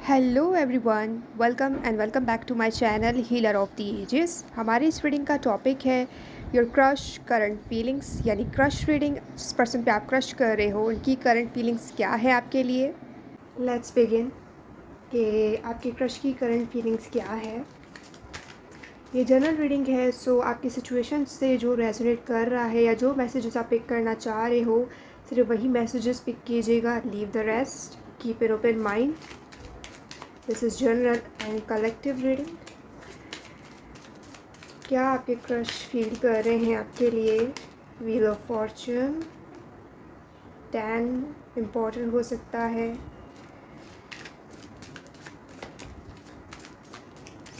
Hello everyone, welcome back to my channel Healer of the Ages. हमारी इस reading का topic है your crush current feelings, यानी crush reading. जिस person पे आप क्रश कर रहे हो उनकी करंट फीलिंग्स क्या है आपके लिए। लेट्स बिगिन कि आपके क्रश की करंट फीलिंग्स क्या है। ये जनरल रीडिंग है, सो आपकी सिचुएशन से जो रेजोनेट कर रहा है या जो मैसेजेस आप पिक करना चाह रहे हो सिर्फ वही मैसेजेस पिक कीजिएगा। Leave the rest, keep an open mind. This is general and collective reading. क्या आपके क्रश फील कर रहे हैं आपके लिए। व्हील ऑफ फॉर्चून, 10 इम्पॉर्टेंट हो सकता है।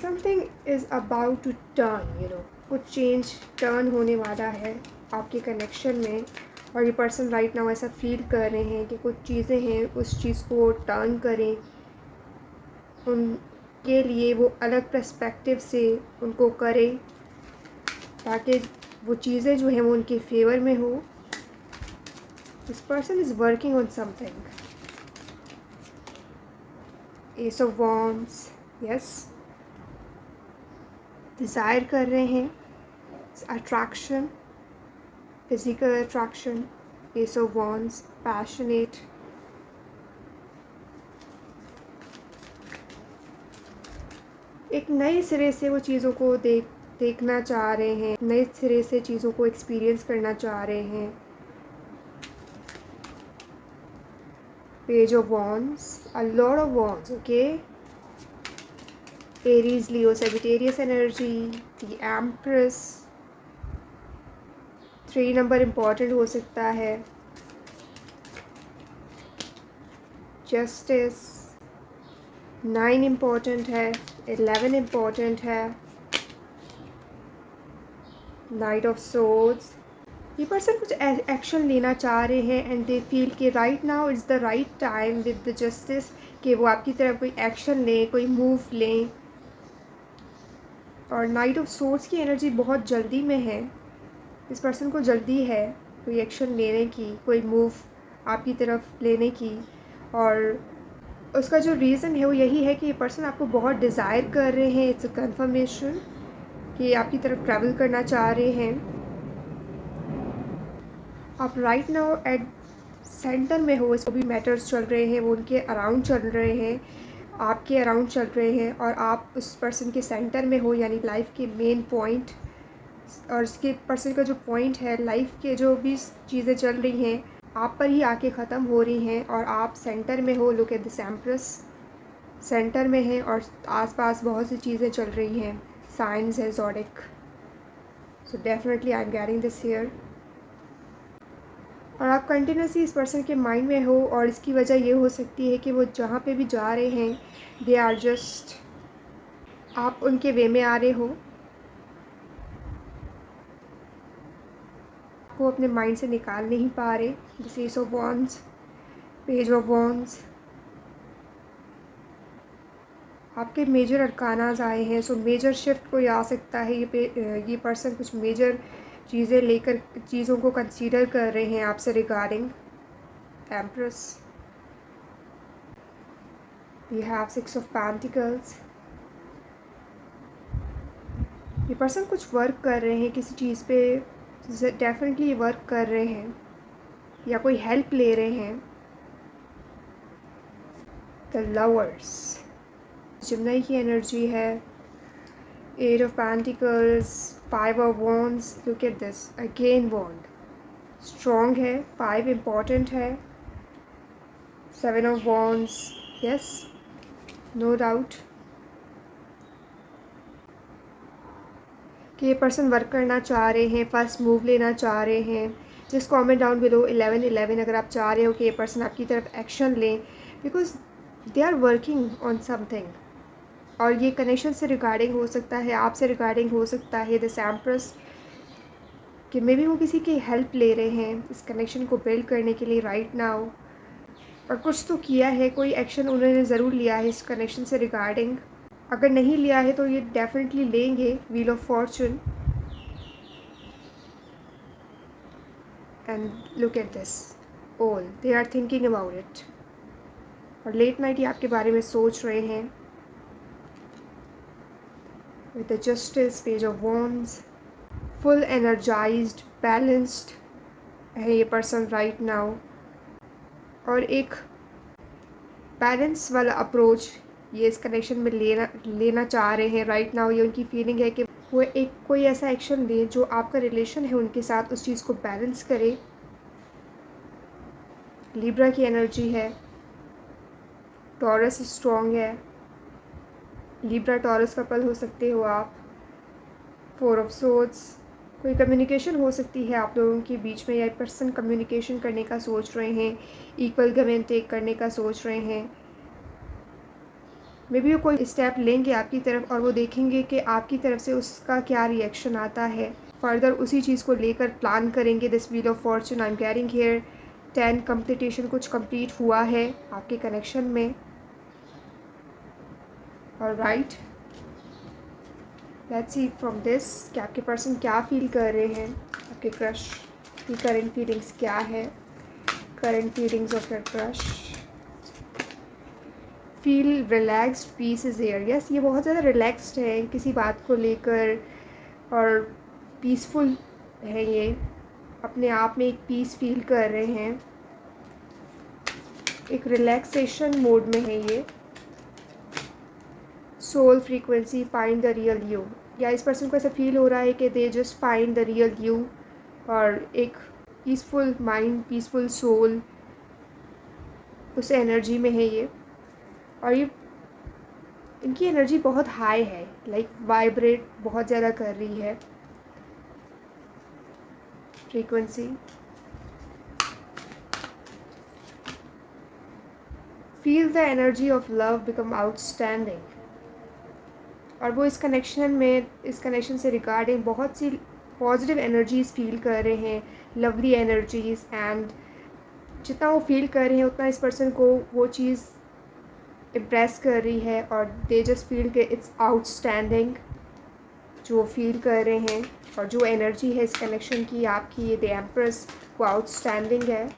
Something is about to turn, कुछ चेंज टर्न होने वाला है आपके कनेक्शन में। और ये पर्सन राइट नाउ ऐसा फील कर रहे हैं कि कुछ चीज़ें हैं उस चीज़ को टर्न करें, उनके लिए वो अलग पर्सपेक्टिव से उनको करें ताकि वो चीज़ें जो हैं वो उनके फेवर में हो। This person is working on something. S of wands, yes, desire कर रहे हैं, attraction, physical attraction. S of wands, passionate. एक नए सिरे से वो चीज़ों को देखना चाह रहे हैं, नए सिरे से चीज़ों को एक्सपीरियंस करना चाह रहे हैं। Page of wands, a lot of wands, okay. Aries, Leo, Sagittarius energy, the empress. 3 number important हो सकता है। जस्टिस, 9 इम्पॉर्टेंट है। 11 इम्पॉर्टेंट है। Night of swords. ये पर्सन कुछ एक्शन लेना चाह रहे हैं एंड दे फील कि right now is the right time with the justice कि वो आपकी तरफ कोई एक्शन लें, कोई मूव लें। और नाइट ऑफ सोर्ड्स की एनर्जी बहुत जल्दी में है। इस पर्सन को जल्दी है कोई एक्शन लेने की, कोई मूव आपकी तरफ लेने की। और उसका जो रीज़न है वो यही है कि ये पर्सन आपको बहुत डिज़ायर कर रहे हैं। इट्स अ कन्फर्मेशन कि आपकी तरफ ट्रैवल करना चाह रहे हैं। आप राइट नाउ एट सेंटर में हो, इसको भी मैटर्स चल रहे हैं वो उनके अराउंड चल रहे हैं, आपके अराउंड चल रहे हैं और आप उस पर्सन के सेंटर में हो, यानी लाइफ के मेन पॉइंट। और इसके पर्सन का जो पॉइंट है, लाइफ के जो भी चीज़ें चल रही हैं आप पर ही आके ख़त्म हो रही हैं और आप सेंटर में हो। Look at this empress, centre में है और आसपास बहुत सी चीज़ें चल रही हैं। साइंस है zodiac, so definitely I am getting this here. और आप कंटिन्यूसली इस पर्सन के माइंड में हो और इसकी वजह ये हो सकती है कि वो जहाँ पे भी जा रहे हैं दे आर जस्ट, आप उनके वे में आ रहे हो, को अपने माइंड से निकाल नहीं पा रहे। This S of wands, page of wands. आपके मेजर अरकानाज आए हैं, सो मेजर शिफ्ट कोई आ सकता है। ये पर्सन कुछ मेजर चीज़ें लेकर चीज़ों को कंसीडर कर रहे हैं आपसे regarding. Empress, we have 6 of pentacles. ये पर्सन कुछ वर्क कर रहे हैं किसी चीज़ पे, डेफिनेटली वर्क कर रहे हैं या कोई हेल्प ले रहे हैं। द लवर्स, जिम्नाई की एनर्जी है। 8 of pentacles, 5 of wands. Look at this again, wand strong है, 5 इम्पॉर्टेंट है। 7 of wands, yes, no doubt कि ये पर्सन वर्क करना चाह रहे हैं, फर्स्ट मूव लेना चाह रहे हैं। जिस कमेंट डाउन बिलो 11 अगर आप चाह रहे हो कि ये पर्सन आपकी तरफ एक्शन लें, because they are working on something. और ये कनेक्शन से रिगार्डिंग हो सकता है, आपसे रिगार्डिंग हो सकता है। दिस एम्प्रेस कि मे बी वो किसी की हेल्प ले रहे हैं इस कनेक्शन को बिल्ड करने के लिए राइट नाउ। और कुछ तो किया है, कोई एक्शन उन्होंने ज़रूर लिया है इस कनेक्शन से रिगार्डिंग। अगर नहीं लिया है तो ये डेफिनेटली लेंगे। Wheel of Fortune, and look at this, all they are thinking about it. और लेट नाइट ये आपके बारे में सोच रहे हैं। With the justice, page of wands, full energised, balanced है ये पर्सन राइट नाउ, और एक बैलेंस वाला अप्रोच ये इस कनेक्शन में लेना चाह रहे हैं राइट नाउ। ये उनकी फीलिंग है कि वो एक कोई ऐसा एक्शन ले जो आपका रिलेशन है उनके साथ उस चीज़ को बैलेंस करे। लिब्रा की एनर्जी है, टॉरस स्ट्रॉन्ग है, लिब्रा टॉरस कपल हो सकते हो आप। फोर ऑफ सोर्ड्स, कोई कम्युनिकेशन हो सकती है आप लोगों के बीच में, या पर्सन कम्युनिकेशन करने का सोच रहे हैं, इक्वल गिव एंड टेक करने का सोच रहे हैं। मे बी वो कोई स्टेप लेंगे आपकी तरफ और वो देखेंगे कि आपकी तरफ से उसका क्या रिएक्शन आता है, फर्दर उसी चीज़ को लेकर प्लान करेंगे। This wheel of Fortune I am carrying here 10, completion कुछ कंप्लीट हुआ है आपके कनेक्शन में। Alright, let's see from this कि आपके पर्सन क्या फील कर रहे हैं, आपके क्रश की करंट फीलिंग्स क्या है। Current feelings of your crush, feel relaxed, peace is air. Yes, ये बहुत ज़्यादा रिलैक्स्ड है किसी बात को लेकर और पीसफुल है, ये अपने आप में एक पीस फील कर रहे हैं, एक रिलैक्सेशन मोड में है ये। Soul frequency, find the real you, या इस पर्सन को ऐसा फील हो रहा है कि they just find the real you, और एक पीसफुल माइंड, पीसफुल सोल, उस एनर्जी में है ये। और ये इनकी एनर्जी बहुत हाई है, लाइक वाइब्रेट बहुत ज़्यादा कर रही है frequency. Feel the energy of love become outstanding, और वो इस कनेक्शन में, इस कनेक्शन से रिगार्डिंग बहुत सी पॉजिटिव एनर्जीज़ फील कर रहे हैं, लवली एनर्जीज़। एंड जितना वो फील कर रहे हैं उतना इस पर्सन को वो चीज़ इम्प्रेस कर रही है, और दे जस्ट फील कि इट्स आउटस्टैंडिंग जो फील कर रहे हैं। और जो एनर्जी है इस कनेक्शन की आपकी, ये द एम्प्रेस, वो आउटस्टैंडिंग है।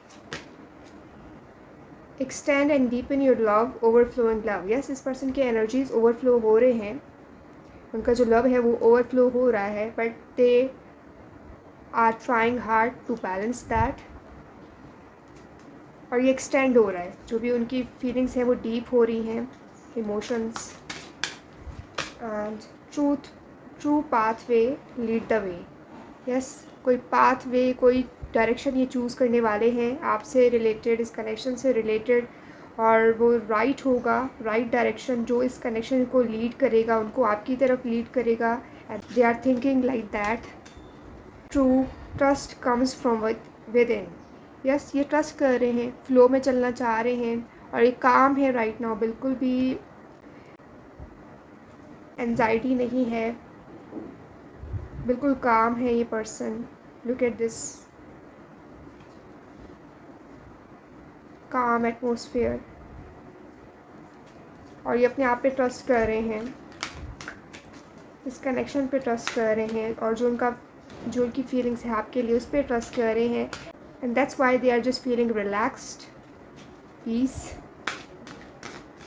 Extend and deepen your love, overflowing love. Yes, इस पर्सन के एनर्जीज ओवरफ्लो हो रहे हैं, उनका जो लव है वो ओवरफ्लो हो रहा है, but they are trying hard to balance that. और ये एक्सटेंड हो रहा है, जो भी उनकी फीलिंग्स हैं वो डीप हो रही हैं, emotions. And true pathway lead the way. Yes, कोई पाथवे, कोई डायरेक्शन ये चूज़ करने वाले हैं आपसे रिलेटेड, इस कनेक्शन से रिलेटेड, और वो राइट होगा, राइट डायरेक्शन जो इस कनेक्शन को लीड करेगा, उनको आपकी तरफ लीड करेगा। And they are thinking like that. True trust comes from within. Yes, ये ट्रस्ट कर रहे हैं, फ्लो में चलना चाह रहे हैं, और एक काम है राइट नाउ, बिल्कुल भी एंजाइटी नहीं है, बिल्कुल काम है ये पर्सन। लुक एट दिस काम एटमॉस्फेयर, और ये अपने आप पे ट्रस्ट कर रहे हैं, इस कनेक्शन पे ट्रस्ट कर रहे हैं, और जो उनकी फीलिंग्स है आपके लिए उस पर ट्रस्ट कर रहे हैं। And that's why they are just feeling relaxed, peace,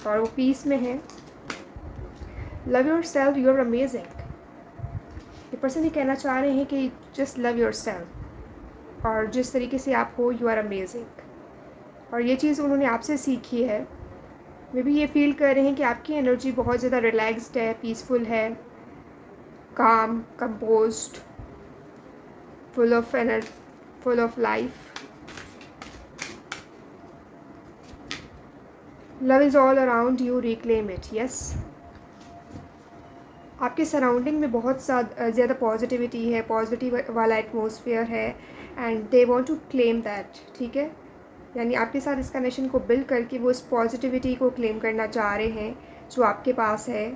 और वो पीस में है। Love yourself, you are amazing. ये पर्सन ये कहना चाह रहे हैं कि जस्ट लव योर सेल्फ, और जिस तरीके से आप हो, यू आर अमेजिंग। और ये चीज़ उन्होंने आपसे सीखी है। मे बी ये फील कर रहे हैं कि आपकी एनर्जी बहुत ज़्यादा रिलैक्स्ड है, पीसफुल है, calm, composed, full of life. Love is all around you, reclaim it. Yes, आपके सराउंडिंग में बहुत ज़्यादा पॉजिटिविटी है, पॉजिटिव वाला एटमॉस्फेयर है, and they want to claim that. ठीक है, यानी आपके साथ इस कनेक्शन को बिल्ड करके वो इस पॉजिटिविटी को क्लेम करना चाह रहे हैं जो आपके पास है।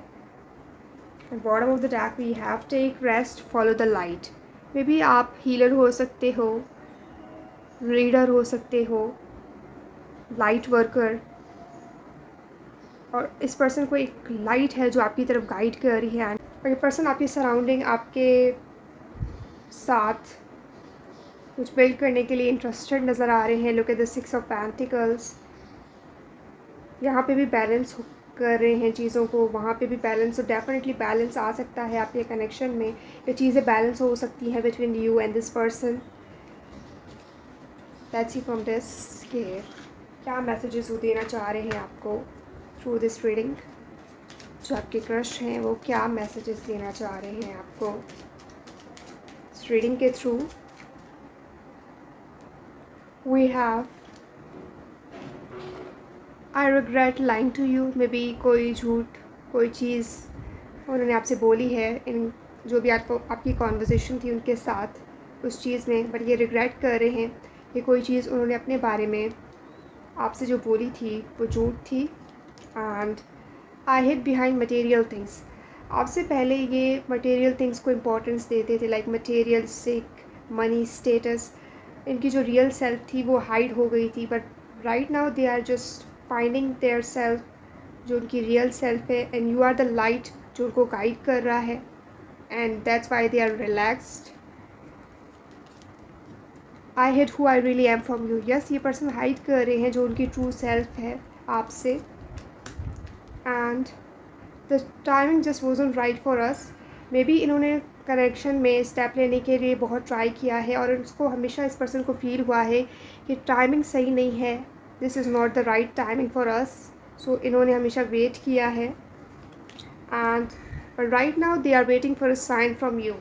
Bottom of the deck we have take rest, follow the light. Maybe आप हीलर हो सकते हो, रीडर हो सकते हो, लाइट वर्कर, और इस पर्सन को एक लाइट है जो आपकी तरफ गाइड कर रही है। और ये पर्सन आपकी सराउंडिंग, आपके साथ कुछ बिल्ड करने के लिए इंटरेस्टेड नज़र आ रहे हैं। Look at the 6 of pentacles, यहाँ पे भी बैलेंस कर रहे हैं चीज़ों को, वहाँ पे भी बैलेंस, तो डेफिनेटली बैलेंस आ सकता है आपके कनेक्शन में। ये चीज़ें बैलेंस हो सकती हैं between you and this person. Let's see from this कि क्या मैसेजेस वो देना चाह रहे हैं आपको थ्रू दिस रीडिंग। जो आपके क्रश हैं वो क्या मैसेजेस देना चाह रहे हैं आपको इस रीडिंग के through. We have I regret lying to you. Maybe कोई झूठ, कोई चीज़ उन्होंने आपसे बोली है इन जो भी आपको आपकी कॉन्वर्जेसन थी उनके साथ उस चीज़ में, बट ये रिग्रेट कर रहे हैं कि कोई चीज़ उन्होंने अपने बारे में आपसे जो बोली थी वो झूठ थी। And I hid behind material things. आपसे पहले ये मटेरियल थिंग्स को इम्पोर्टेंस देते थे, लाइक मटेरियलिस्टिक, मनी, स्टेटस। इनकी जो रियल सेल्फ थी वो हाइड हो गई थी, but right now they are just finding their self, जो उनकी रियल सेल्फ है। And you are the light जो उनको गाइड कर रहा है, and that's why they are relaxed. I hid who I really am from you. Yes, ये person hide कर रहे हैं जो उनकी ट्रू सेल्फ है आपसे। And the timing just wasn't right for us. Maybe इन्होंने कनेक्शन में स्टेप लेने के लिए बहुत ट्राई किया है और उसको हमेशा इस पर्सन को फील हुआ है कि टाइमिंग सही नहीं है, this is not the right timing for us. So इन्होंने हमेशा वेट किया है। And right now they are waiting for a sign from you.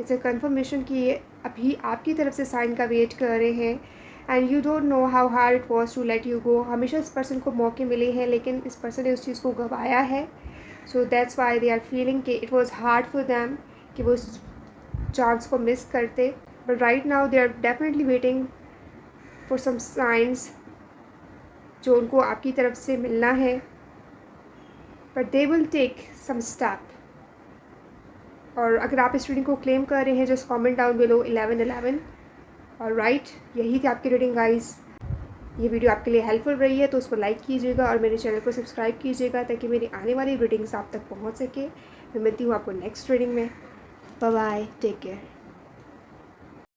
It's a confirmation कि ये अभी आपकी तरफ से साइन का वेट कर रहे हैं। And you don't know how hard it was to let you go. हमेशा इस पर्सन को मौके मिले हैं लेकिन इस पर्सन ने उस चीज़ को गंवाया है। So that's why they are feeling कि it was hard for them कि वो उस चांस को मिस करते। But right now they are definitely waiting for some signs जो उनको आपकी तरफ से मिलना है, but they will take some step. और अगर आप इस रीडिंग को क्लेम कर रहे हैं जस्ट कमेंट डाउन बिलो 1111। और राइट, यही थी आपकी रीडिंग गाइस। ये वीडियो आपके लिए हेल्पफुल रही है तो उसको लाइक कीजिएगा और मेरे चैनल को सब्सक्राइब कीजिएगा ताकि मेरी आने वाली रीडिंग्स आप तक पहुंच सके। मैं मिलती हूँ आपको नेक्स्ट रीडिंग में। Bye bye, take care.